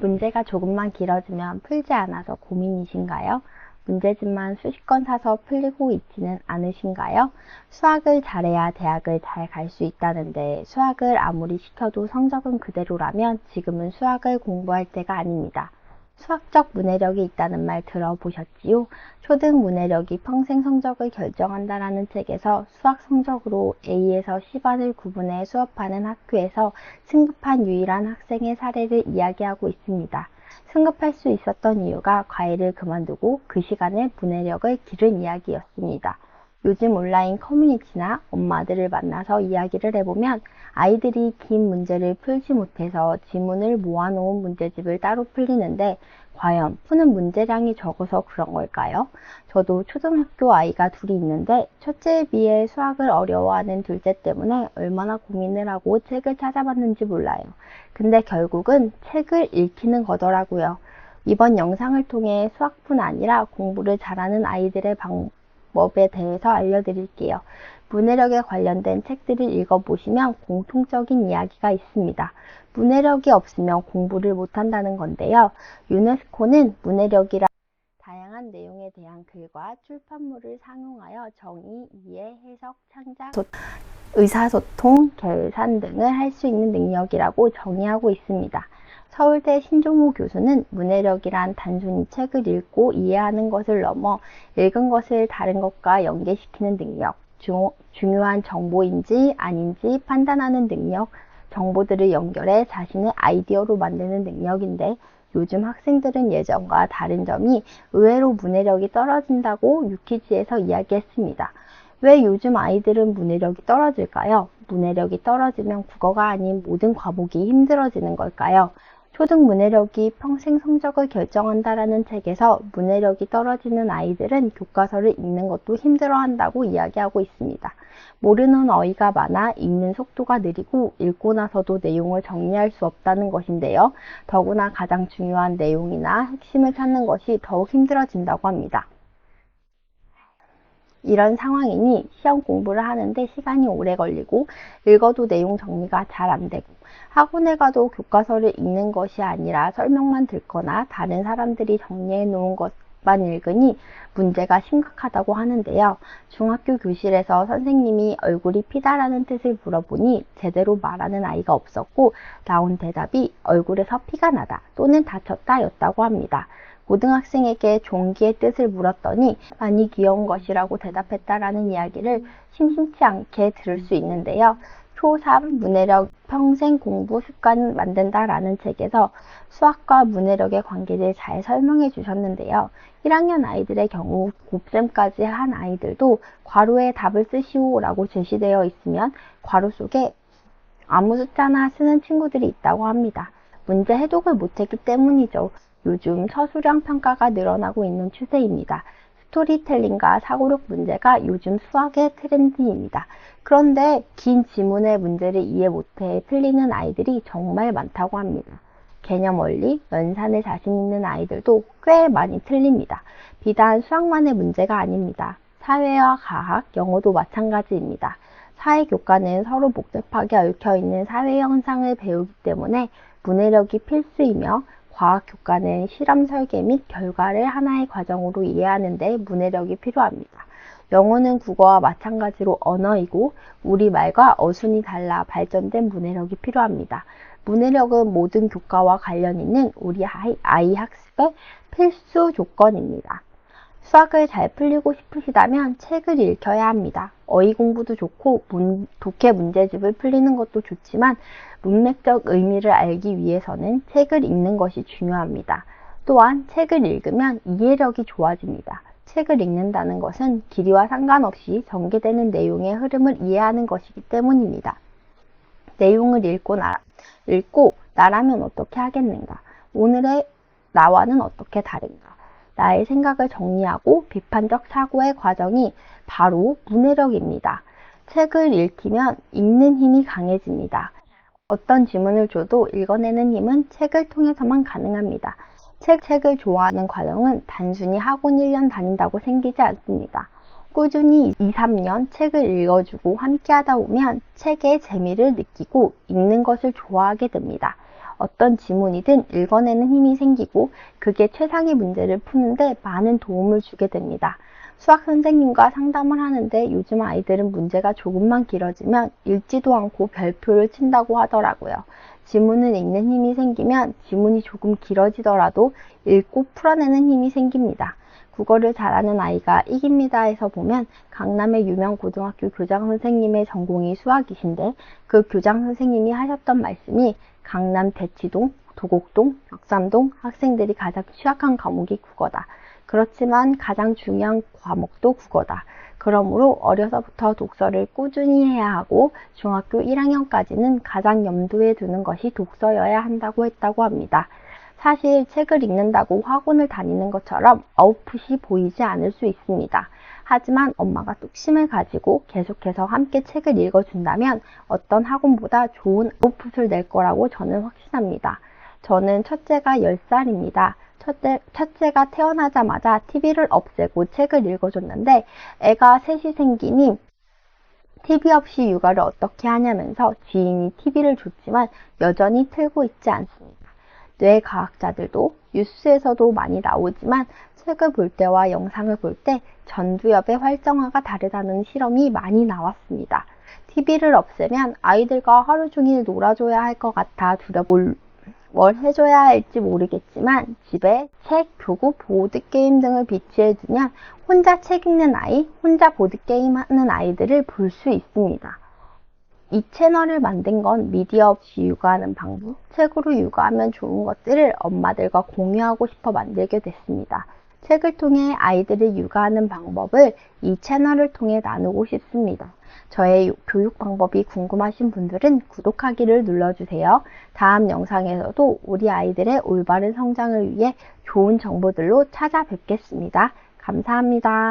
문제가 조금만 길어지면 풀지 않아서 고민이신가요? 문제집만 수십 권 사서 풀리고 있지는 않으신가요? 수학을 잘해야 대학을 잘 갈 수 있다는데 수학을 아무리 시켜도 성적은 그대로라면 지금은 수학을 공부할 때가 아닙니다. 수학적 문해력이 있다는 말 들어보셨지요? 초등 문해력이 평생 성적을 결정한다라는 책에서 수학 성적으로 A에서 C반을 구분해 수업하는 학교에서 승급한 유일한 학생의 사례를 이야기하고 있습니다. 승급할 수 있었던 이유가 과외를 그만두고 그 시간에 문해력을 기른 이야기였습니다. 요즘 온라인 커뮤니티나 엄마들을 만나서 이야기를 해보면 아이들이 긴 문제를 풀지 못해서 지문을 모아놓은 문제집을 따로 풀리는데 과연 푸는 문제량이 적어서 그런 걸까요? 저도 초등학교 아이가 둘이 있는데 첫째에 비해 수학을 어려워하는 둘째 때문에 얼마나 고민을 하고 책을 찾아봤는지 몰라요. 근데 결국은 책을 읽히는 거더라고요. 이번 영상을 통해 수학뿐 아니라 공부를 잘하는 아이들의 방법에 대해서 알려드릴게요. 문해력에 관련된 책들을 읽어보시면 공통적인 이야기가 있습니다. 문해력이 없으면 공부를 못한다는 건데요. 유네스코는 문해력이란 다양한 내용에 대한 글과 출판물을 상용하여 정의, 이해, 해석, 창작, 의사소통, 계산 등을 할 수 있는 능력이라고 정의하고 있습니다. 서울대 신종호 교수는 문해력이란 단순히 책을 읽고 이해하는 것을 넘어 읽은 것을 다른 것과 연계시키는 능력, 중요한 정보인지 아닌지 판단하는 능력, 정보들을 연결해 자신의 아이디어로 만드는 능력인데 요즘 학생들은 예전과 다른 점이 의외로 문해력이 떨어진다고 유퀴즈에서 이야기했습니다. 왜 요즘 아이들은 문해력이 떨어질까요? 문해력이 떨어지면 국어가 아닌 모든 과목이 힘들어지는 걸까요? 초등 문해력이 평생 성적을 결정한다라는 책에서 문해력이 떨어지는 아이들은 교과서를 읽는 것도 힘들어한다고 이야기하고 있습니다. 모르는 어휘가 많아 읽는 속도가 느리고 읽고 나서도 내용을 정리할 수 없다는 것인데요. 더구나 가장 중요한 내용이나 핵심을 찾는 것이 더욱 힘들어진다고 합니다. 이런 상황이니 시험 공부를 하는데 시간이 오래 걸리고 읽어도 내용 정리가 잘 안 되고 학원에 가도 교과서를 읽는 것이 아니라 설명만 듣거나 다른 사람들이 정리해 놓은 것만 읽으니 문제가 심각하다고 하는데요. 중학교 교실에서 선생님이 얼굴이 피다라는 뜻을 물어보니 제대로 말하는 아이가 없었고 나온 대답이 얼굴에서 피가 나다 또는 다쳤다 였다고 합니다. 고등학생에게 종기의 뜻을 물었더니 많이 귀여운 것이라고 대답했다라는 이야기를 심심치 않게 들을 수 있는데요. 초3 문해력 평생 공부 습관 만든다라는 책에서 수학과 문해력의 관계를 잘 설명해 주셨는데요. 1학년 아이들의 경우 곱셈까지 한 아이들도 괄호에 답을 쓰시오 라고 제시되어 있으면 괄호 속에 아무 숫자나 쓰는 친구들이 있다고 합니다. 문제 해독을 못했기 때문이죠. 요즘 서술형 평가가 늘어나고 있는 추세입니다. 스토리텔링과 사고력 문제가 요즘 수학의 트렌드입니다. 그런데 긴 지문의 문제를 이해 못해 틀리는 아이들이 정말 많다고 합니다. 개념 원리, 연산에 자신 있는 아이들도 꽤 많이 틀립니다. 비단 수학만의 문제가 아닙니다. 사회와 과학, 영어도 마찬가지입니다. 사회교과는 서로 복잡하게 얽혀있는 사회 현상을 배우기 때문에 문해력이 필수이며 과학교과는 실험 설계 및 결과를 하나의 과정으로 이해하는 데 문해력이 필요합니다. 영어는 국어와 마찬가지로 언어이고 우리말과 어순이 달라 발전된 문해력이 필요합니다. 문해력은 모든 교과와 관련 있는 우리 아이 학습의 필수 조건입니다. 수학을 잘 풀리고 싶으시다면 책을 읽혀야 합니다. 어휘 공부도 좋고 독해 문제집을 풀리는 것도 좋지만 문맥적 의미를 알기 위해서는 책을 읽는 것이 중요합니다. 또한 책을 읽으면 이해력이 좋아집니다. 책을 읽는다는 것은 길이와 상관없이 전개되는 내용의 흐름을 이해하는 것이기 때문입니다. 내용을 읽고 나라면 어떻게 하겠는가? 오늘의 나와는 어떻게 다른가? 나의 생각을 정리하고 비판적 사고의 과정이 바로 문해력입니다. 책을 읽히면 읽는 힘이 강해집니다. 어떤 지문을 줘도 읽어내는 힘은 책을 통해서만 가능합니다. 책을 좋아하는 과정은 단순히 학원 1년 다닌다고 생기지 않습니다. 꾸준히 2, 3년 책을 읽어주고 함께 하다 보면 책의 재미를 느끼고 읽는 것을 좋아하게 됩니다. 어떤 지문이든 읽어내는 힘이 생기고 그게 최상의 문제를 푸는데 많은 도움을 주게 됩니다. 수학 선생님과 상담을 하는데 요즘 아이들은 문제가 조금만 길어지면 읽지도 않고 별표를 친다고 하더라고요. 지문을 읽는 힘이 생기면 지문이 조금 길어지더라도 읽고 풀어내는 힘이 생깁니다. 국어를 잘하는 아이가 이깁니다에서 보면 강남의 유명 고등학교 교장 선생님의 전공이 수학이신데 그 교장 선생님이 하셨던 말씀이 강남 대치동, 도곡동, 역삼동 학생들이 가장 취약한 과목이 국어다. 그렇지만 가장 중요한 과목도 국어다. 그러므로 어려서부터 독서를 꾸준히 해야 하고 중학교 1학년까지는 가장 염두에 두는 것이 독서여야 한다고 했다고 합니다. 사실 책을 읽는다고 학원을 다니는 것처럼 아웃풋이 보이지 않을 수 있습니다. 하지만 엄마가 뚝심을 가지고 계속해서 함께 책을 읽어준다면 어떤 학원보다 좋은 아웃풋을 낼 거라고 저는 확신합니다. 저는 첫째가 10살입니다. 첫째가 태어나자마자 TV를 없애고 책을 읽어줬는데 애가 셋이 생기니 TV 없이 육아를 어떻게 하냐면서 지인이 TV를 줬지만 여전히 틀고 있지 않습니다. 뇌과학자들도 뉴스에서도 많이 나오지만 책을 볼 때와 영상을 볼 때 전두엽의 활성화가 다르다는 실험이 많이 나왔습니다. TV를 없애면 아이들과 하루 종일 놀아줘야 할 것 같아 뭘 해줘야 할지 모르겠지만 집에 책, 교구, 보드게임 등을 비치해 두면 혼자 책 읽는 아이, 혼자 보드게임 하는 아이들을 볼 수 있습니다. 이 채널을 만든 건 미디어 없이 육아하는 방법, 책으로 육아하면 좋은 것들을 엄마들과 공유하고 싶어 만들게 됐습니다. 책을 통해 아이들을 육아하는 방법을 이 채널을 통해 나누고 싶습니다. 저의 교육 방법이 궁금하신 분들은 구독하기를 눌러주세요. 다음 영상에서도 우리 아이들의 올바른 성장을 위해 좋은 정보들로 찾아뵙겠습니다. 감사합니다.